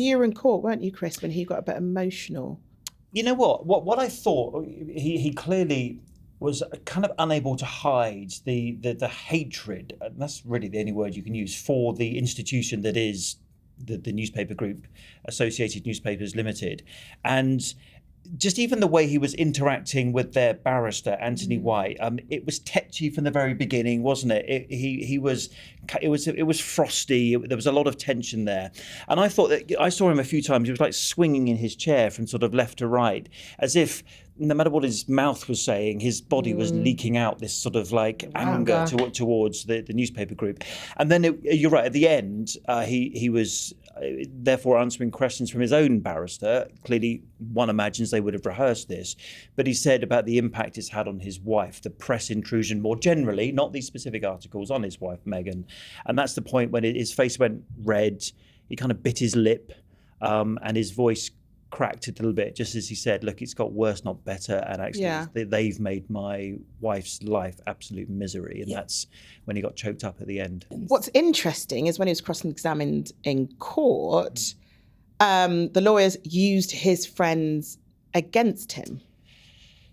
You were in court, weren't you, Chris, when he got a bit emotional? You know what I thought, he clearly was kind of unable to hide the hatred, and that's really the only word you can use, for the institution that is the newspaper group, Associated Newspapers Ltd. And just even the way he was interacting with their barrister, Anthony White, it was tetchy from the very beginning, wasn't it? It was frosty. There was a lot of tension there. And I thought that I saw him a few times. He was like swinging in his chair from sort of left to right, as if no matter what his mouth was saying, his body was leaking out this sort of like anger towards the newspaper group. And then you're right, at the end, he was therefore answering questions from his own barrister. Clearly, one imagines they would have rehearsed this, but he said about the impact it's had on his wife, the press intrusion more generally, not these specific articles, on his wife, Meghan. And that's the point when his face went red, he kind of bit his lip, and his voice cracked a little bit, just as he said, look, it's got worse, not better, and actually they've made my wife's life absolute misery. And that's when he got choked up at the end. What's interesting is when he was cross-examined in court, the lawyers used his friends against him.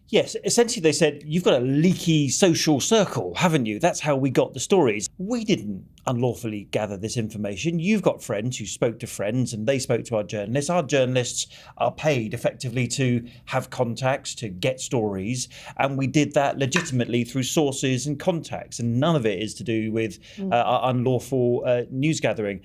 Yes, essentially they said, you've got a leaky social circle, haven't you? That's how we got the stories. We didn't unlawfully gather this information. You've got friends who spoke to friends and they spoke to our journalists. Our journalists are paid effectively to have contacts, to get stories. And we did that legitimately through sources and contacts. And none of it is to do with our unlawful news gathering.